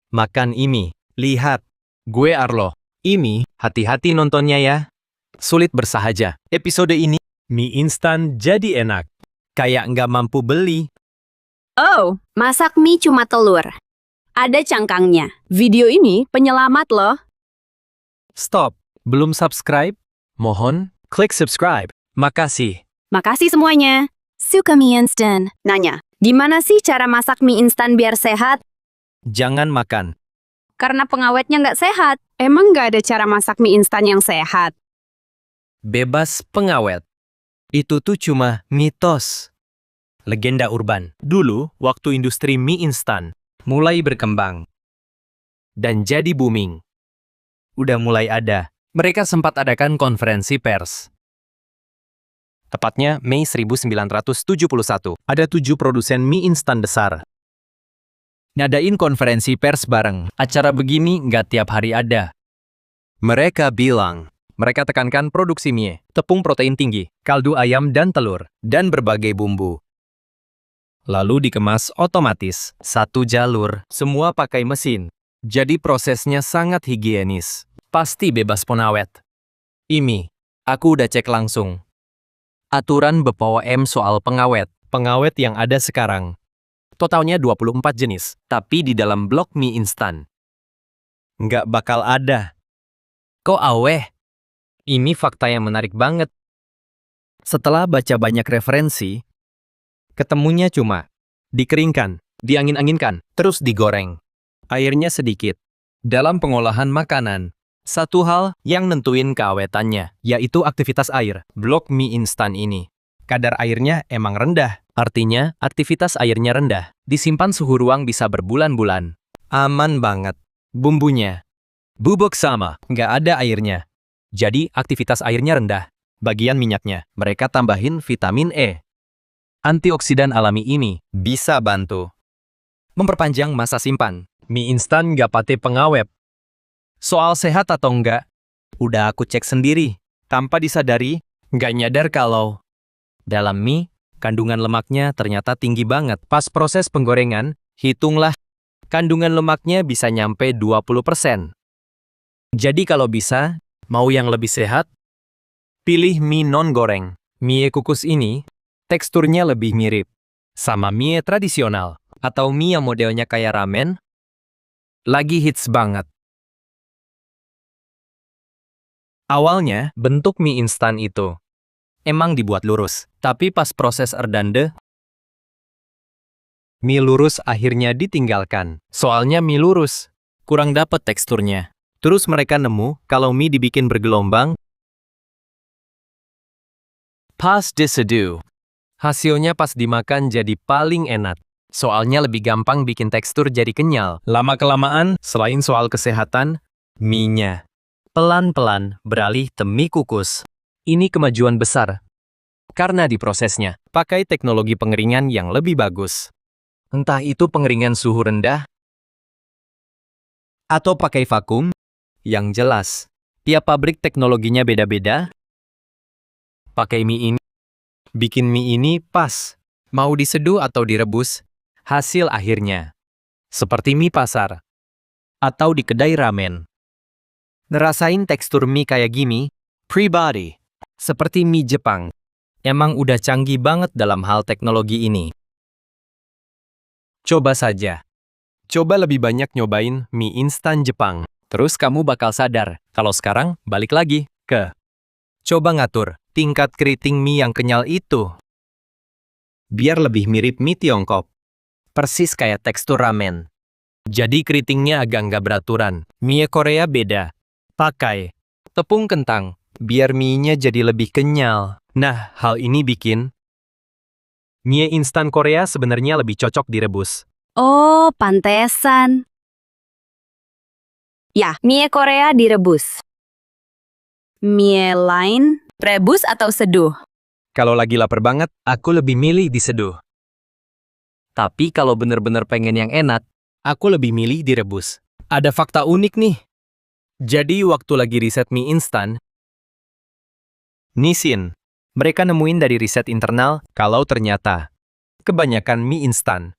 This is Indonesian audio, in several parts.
Makan Imi. Lihat. Gue Arlo. Imi, hati-hati nontonnya ya. Sulit bersahaja. Episode ini, mie instan jadi enak. Kayak nggak mampu beli. Oh, masak mie cuma telur. Ada cangkangnya. Video ini penyelamat loh. Stop. Belum subscribe? Mohon, klik subscribe. Makasih. Makasih semuanya. Suka mie instan. Nanya, gimana sih cara masak mie instan biar sehat? Jangan makan. Karena pengawetnya nggak sehat. Emang nggak ada cara masak mie instan yang sehat? Bebas pengawet. Itu tuh cuma mitos. Legenda urban. Dulu, waktu industri mie instan mulai berkembang dan jadi booming. Udah mulai ada. Mereka sempat adakan konferensi pers. Tepatnya Mei 1971. Ada 7 produsen mie instan besar. Ngadain konferensi pers bareng. Acara begini nggak tiap hari ada. Mereka bilang, mereka tekankan produksi mie, tepung protein tinggi, kaldu ayam dan telur, dan berbagai bumbu. Lalu dikemas otomatis, satu jalur, semua pakai mesin. Jadi prosesnya sangat higienis. Pasti bebas pengawet. Imi, aku udah cek langsung. Aturan BPOM soal pengawet. Pengawet yang ada sekarang. Totalnya 24 jenis, tapi di dalam blok mie instan. Nggak bakal ada. Kok aweh? Ini fakta yang menarik banget. Setelah baca banyak referensi, ketemunya cuma dikeringkan, diangin-anginkan, terus digoreng. Airnya sedikit. Dalam pengolahan makanan, satu hal yang nentuin keawetannya, yaitu aktivitas air. Blok mie instan ini, kadar airnya emang rendah. Artinya, aktivitas airnya rendah. Disimpan suhu ruang bisa berbulan-bulan. Aman banget. Bumbunya bubuk sama, nggak ada airnya. Jadi, aktivitas airnya rendah. Bagian minyaknya, mereka tambahin vitamin E. Antioksidan alami ini bisa bantu memperpanjang masa simpan. Mie instan nggak pakai pengawet. Soal sehat atau enggak, udah aku cek sendiri. Tanpa disadari, nggak nyadar kalau dalam mie, kandungan lemaknya ternyata tinggi banget. Pas proses penggorengan, hitunglah, kandungan lemaknya bisa nyampe 20%. Jadi kalau bisa, mau yang lebih sehat, pilih mie non-goreng. Mie kukus ini, teksturnya lebih mirip sama mie tradisional. Atau mie yang modelnya kayak ramen, lagi hits banget. Awalnya, bentuk mie instan itu emang dibuat lurus. Tapi pas proses erdande, mie lurus akhirnya ditinggalkan. Soalnya mie lurus kurang dapet teksturnya. Terus mereka nemu kalau mie dibikin bergelombang, pas diseduh. Hasilnya pas dimakan jadi paling enak. Soalnya lebih gampang bikin tekstur jadi kenyal. Lama-kelamaan, selain soal kesehatan, mie-nya pelan-pelan beralih ke mie kukus. Ini kemajuan besar. Karena di prosesnya, pakai teknologi pengeringan yang lebih bagus. Entah itu pengeringan suhu rendah, atau pakai vakum, yang jelas, tiap pabrik teknologinya beda-beda. Pakai mie ini, bikin mie ini pas. Mau diseduh atau direbus, hasil akhirnya seperti mie pasar atau di kedai ramen. Ngerasain tekstur mie kayak gini, pribadi, seperti mie Jepang. Emang udah canggih banget dalam hal teknologi ini. Coba saja. Coba lebih banyak nyobain mie instan Jepang. Terus kamu bakal sadar, kalau sekarang balik lagi ke coba ngatur tingkat keriting mie yang kenyal itu. Biar lebih mirip mie Tiongkok. Persis kayak tekstur ramen. Jadi keritingnya agak nggak beraturan. Mie Korea beda. Pakai tepung kentang, biar mie-nya jadi lebih kenyal. Nah, hal ini bikin mie instan Korea sebenarnya lebih cocok direbus. Oh, pantesan. Ya, mie Korea direbus. Mie lain, rebus atau seduh? Kalau lagi lapar banget, aku lebih milih diseduh. Tapi kalau bener-bener pengen yang enak, aku lebih milih direbus. Ada fakta unik nih. Jadi waktu lagi riset mie instan, Nissin, mereka nemuin dari riset internal kalau ternyata kebanyakan mie instan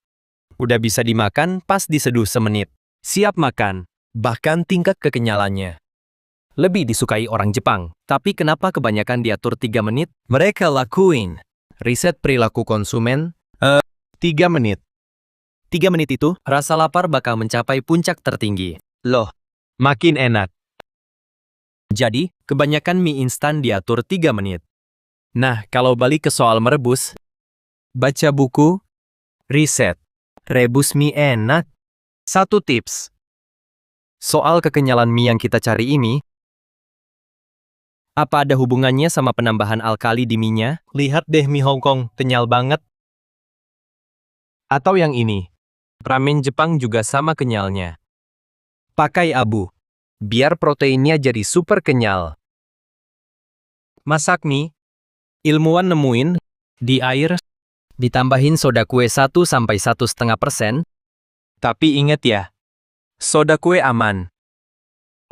udah bisa dimakan pas diseduh semenit. siap makan, bahkan tingkat kekenyalannya lebih disukai orang Jepang. Tapi kenapa kebanyakan diatur 3 menit? Mereka lakuin riset perilaku konsumen 3 menit. 3 menit itu, rasa lapar bakal mencapai puncak tertinggi. Loh, makin enak. Jadi, kebanyakan mie instan diatur 3 menit. Nah, kalau balik ke soal merebus, baca buku, riset, rebus mie enak. 1 tips. Soal kekenyalan mie yang kita cari ini, apa ada hubungannya sama penambahan alkali di mie-nya? Lihat deh mie Hong Kong, kenyal banget. Atau yang ini, ramen Jepang juga sama kenyalnya. Pakai abu, biar proteinnya jadi super kenyal. Masak mie, ilmuwan nemuin, di air, ditambahin soda kue 1–1,5%. Tapi ingat ya, soda kue aman.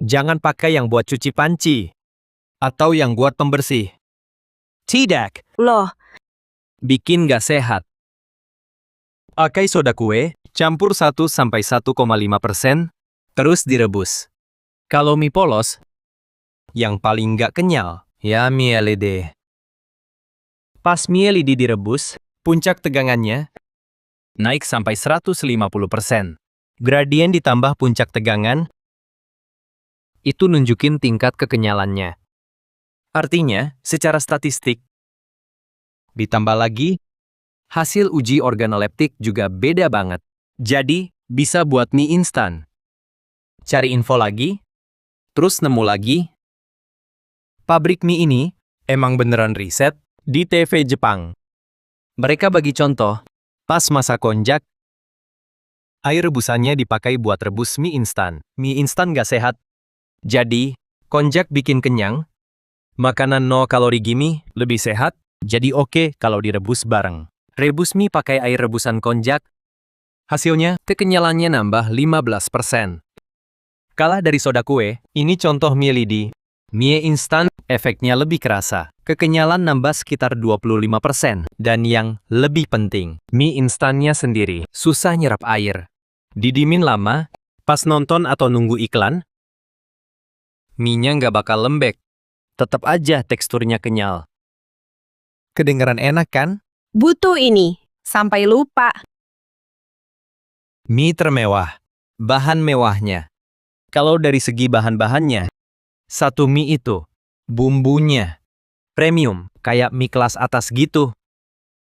Jangan pakai yang buat cuci panci. Atau yang buat pembersih. Tidak. Loh, Bikin gak sehat. Pakai soda kue, campur 1–1,5%, terus direbus. Kalau mie polos, yang paling gak kenyal, ya mie LED. Pas mie LED direbus, puncak tegangannya naik sampai 150%. Gradien ditambah puncak tegangan, itu nunjukin tingkat kekenyalannya. Artinya, secara statistik, ditambah lagi, hasil uji organoleptik juga beda banget. Jadi, bisa buat mie instan. Cari info lagi, terus nemu lagi. Pabrik mie ini emang beneran riset di TV Jepang. Mereka bagi contoh, pas masa konjak, air rebusannya dipakai buat rebus mie instan. Mie instan gak sehat. Jadi, konjak bikin kenyang. Makanan no kalori gini lebih sehat, jadi oke kalau direbus bareng. Rebus mie pakai air rebusan konjak. Hasilnya, kekenyalannya nambah 15%. Kalah dari soda kue, ini contoh mie lidi. Mie instan, efeknya lebih kerasa. Kekenyalan nambah sekitar 25%. Dan yang lebih penting, mie instannya sendiri susah nyerap air. Didimin lama, pas nonton atau nunggu iklan, mie-nya nggak bakal lembek. Tetap aja teksturnya kenyal. Kedengaran enak kan? butuh ini. Sampai lupa. Mie termewah. Bahan mewahnya. Kalau dari segi bahan-bahannya, satu mie itu, bumbunya, premium, kayak mie kelas atas gitu.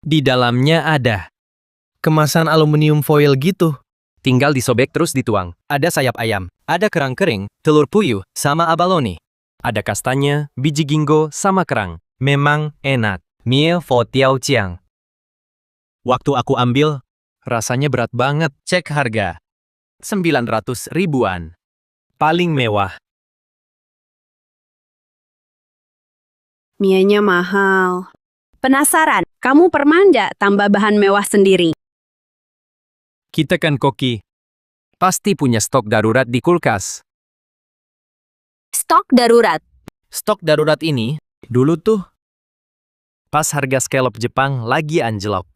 Di dalamnya ada kemasan aluminium foil gitu. Tinggal disobek terus dituang. Ada sayap ayam, ada kerang kering, telur puyuh, sama abalone. Ada kastanya, biji ginkgo, sama kerang. Memang enak. Mie Fo Tiao Chiang. Waktu aku ambil, rasanya berat banget. Cek harga. 900 ribuan. Paling mewah. Mie-nya mahal. Penasaran, kamu pernah nggak tambah bahan mewah sendiri? Kita kan koki. Pasti punya stok darurat di kulkas. Stok darurat. Stok darurat ini, dulu tuh, pas harga scallop Jepang lagi anjlok.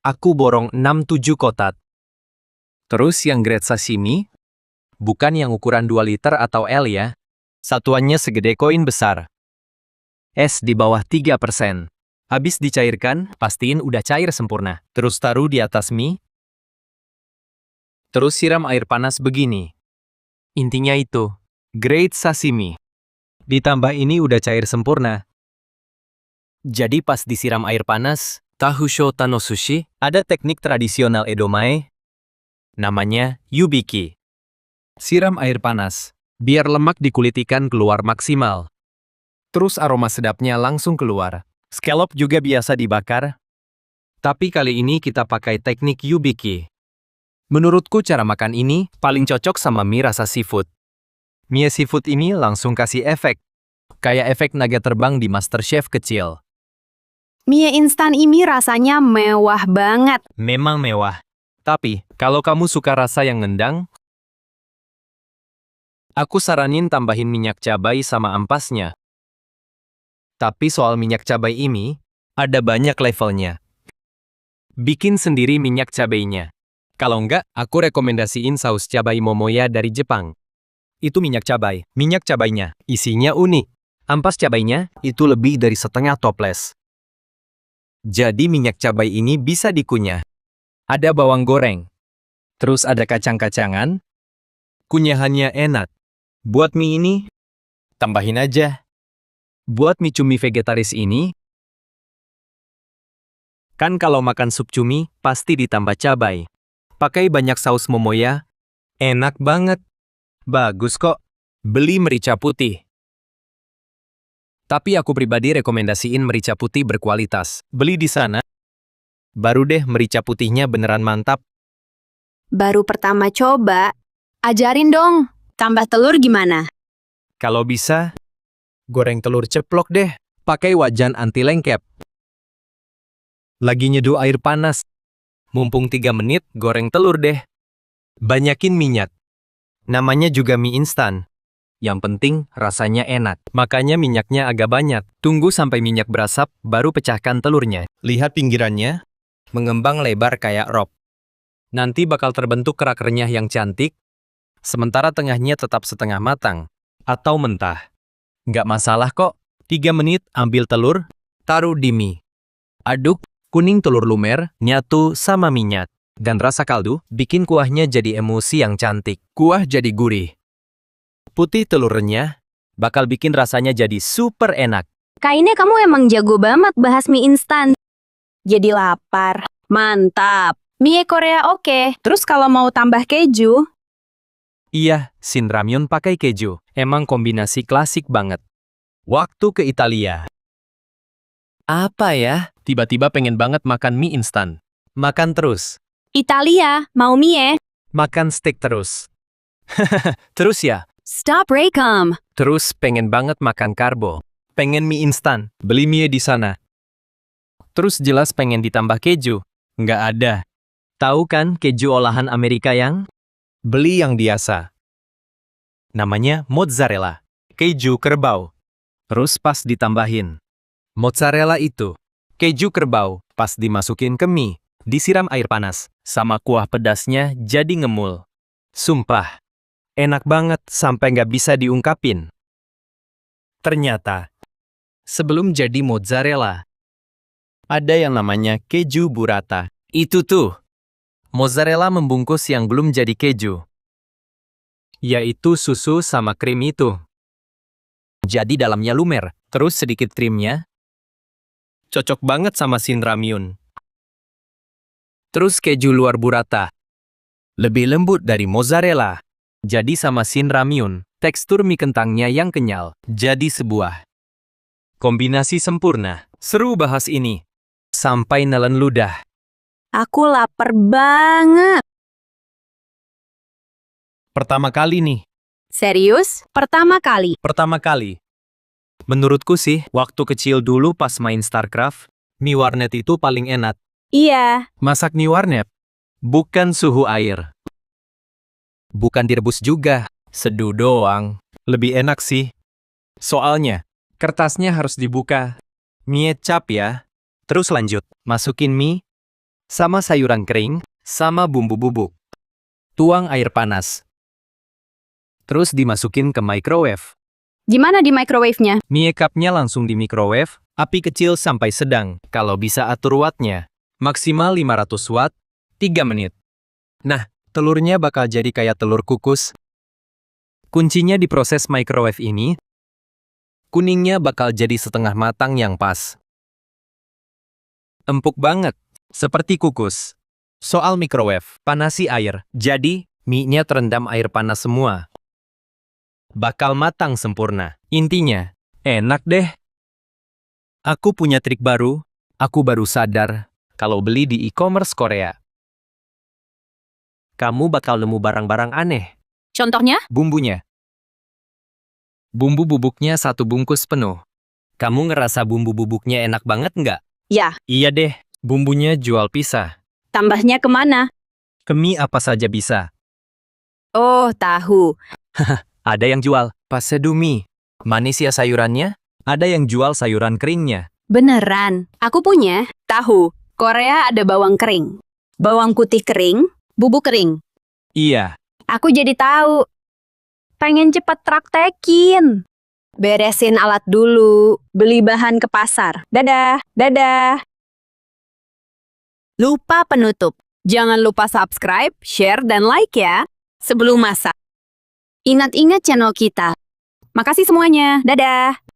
Aku borong 6–7 kotak. Terus yang grade sashimi, bukan yang ukuran 2 liter atau L ya. Satuannya segede koin besar. Es di bawah 3%. Habis dicairkan, pastiin udah cair sempurna. Terus taruh di atas mie. Terus siram air panas begini. Intinya itu, grade sashimi. Ditambah ini udah cair sempurna. Jadi pas disiram air panas, tahu shota no sushi, ada teknik tradisional Edomae, namanya yubiki. Siram air panas, biar lemak di kulit ikan keluar maksimal. Terus aroma sedapnya langsung keluar. Scallop juga biasa dibakar. Tapi kali ini kita pakai teknik yubiki. Menurutku cara makan ini paling cocok sama mie rasa seafood. Mie seafood ini langsung kasih efek. Kayak efek naga terbang di MasterChef kecil. Mie instan ini rasanya mewah banget. Memang mewah. Tapi, kalau kamu suka rasa yang ngendang, aku saranin tambahin minyak cabai sama ampasnya. Tapi soal minyak cabai ini, ada banyak levelnya. Bikin sendiri minyak cabainya. Kalau enggak, aku rekomendasiin saus cabai momoya dari Jepang. Itu minyak cabai. Minyak cabainya, isinya unik. Ampas cabainya, itu lebih dari setengah toples. Jadi minyak cabai ini bisa dikunyah. Ada bawang goreng. Terus ada kacang-kacangan. Kunyahannya enak. Buat mie ini, tambahin aja. Buat mie cumi vegetaris ini, kan kalau makan sup cumi, pasti ditambah cabai. Pakai banyak saus momoya, enak banget. Bagus kok. Beli merica putih. Tapi aku pribadi rekomendasiin merica putih berkualitas. Beli di sana. Baru deh merica putihnya beneran mantap. Baru pertama coba. Ajarin dong, tambah telur gimana? Kalau bisa, goreng telur ceplok deh. Pakai wajan anti lengket. Lagi nyeduh air panas. Mumpung 3 menit, goreng telur deh. Banyakin minyak. Namanya juga mie instan. Yang penting, rasanya enak. Makanya minyaknya agak banyak. Tunggu sampai minyak berasap, baru pecahkan telurnya. Lihat pinggirannya. Mengembang lebar kayak rop. Nanti bakal terbentuk kerak renyah yang cantik. Sementara tengahnya tetap setengah matang. Atau mentah. Nggak masalah kok. 3 menit, ambil telur. Taruh di mie. Aduk. Kuning telur lumer, nyatu sama minyak. Dan rasa kaldu, bikin kuahnya jadi emulsi yang cantik. Kuah jadi gurih. Putih telur renyah, bakal bikin rasanya jadi super enak. Kayaknya kamu emang jago banget bahas mie instan. Jadi lapar. Mantap. Mie Korea oke. Terus kalau mau tambah keju? Iya, Shin Ramyun pakai keju. Emang kombinasi klasik banget. Waktu ke Italia. Apa ya? Tiba-tiba pengen banget makan mie instan. Makan terus. Italia, mau mie? Makan steak terus. Terus ya? Stop Raycom. Terus pengen banget makan karbo. Pengen mie instan. Beli mie di sana. Terus jelas pengen ditambah keju. Nggak ada. Tahu kan keju olahan Amerika yang? Beli yang biasa. Namanya mozzarella. Keju kerbau. Terus pas ditambahin. Mozzarella itu. Keju kerbau. Pas dimasukin ke mie. Disiram air panas. Sama kuah pedasnya jadi ngemul. Sumpah. Enak banget sampai nggak bisa diungkapin. Ternyata. Sebelum jadi mozzarella. Ada yang namanya keju burrata. Itu tuh. Mozzarella membungkus yang belum jadi keju. Yaitu susu sama krim itu. Jadi dalamnya lumer. Terus sedikit krimnya. Cocok banget sama Shin Ramyun. Terus keju luar burrata. Lebih lembut dari mozzarella. Jadi sama Shin Ramyun, tekstur mie kentangnya yang kenyal. Jadi sebuah kombinasi sempurna. Seru bahas ini. Sampai nelen ludah. Aku lapar banget. Pertama kali nih. Serius? Pertama kali. Pertama kali. Menurutku sih, waktu kecil dulu pas main StarCraft, mie warnet itu paling enak. Iya. Masak mie warnet, bukan suhu air. Bukan direbus juga, seduh doang. Lebih enak sih. Soalnya, kertasnya harus dibuka. Mie cap ya. Terus lanjut, masukin mie, sama sayuran kering, sama bumbu bubuk. Tuang air panas. Terus dimasukin ke microwave. Gimana di microwave-nya? Mie cupnya langsung di microwave, api kecil sampai sedang. Kalau bisa atur wattnya. Maksimal 500 watt, 3 menit. Nah, telurnya bakal jadi kayak telur kukus. Kuncinya di proses microwave ini, kuningnya bakal jadi setengah matang yang pas. Empuk banget, seperti kukus. Soal microwave, panasi air. Jadi, mie-nya terendam air panas semua. Bakal matang sempurna. Intinya, enak deh. Aku punya trik baru, aku baru sadar kalau beli di e-commerce Korea. Kamu bakal nemu barang-barang aneh. Contohnya? Bumbunya. Bumbu bubuknya 1 bungkus penuh. Kamu ngerasa bumbu bubuknya enak banget nggak? Ya. Iya deh, bumbunya jual pisah. Tambahnya kemana? Ke mie apa saja bisa. Oh, tahu. Ada yang jual pasedu mie. Manis ya sayurannya? Ada yang jual sayuran keringnya. Beneran. Aku punya tahu. Korea ada bawang kering. Bawang putih kering, bubuk kering. Iya. Aku jadi tahu. Pengen cepet praktekin. Beresin alat dulu. Beli bahan ke pasar. Dadah, dadah. Lupa penutup. Jangan lupa subscribe, share, dan like ya. Sebelum masak. Ingat-ingat channel kita. Makasih semuanya. Dadah.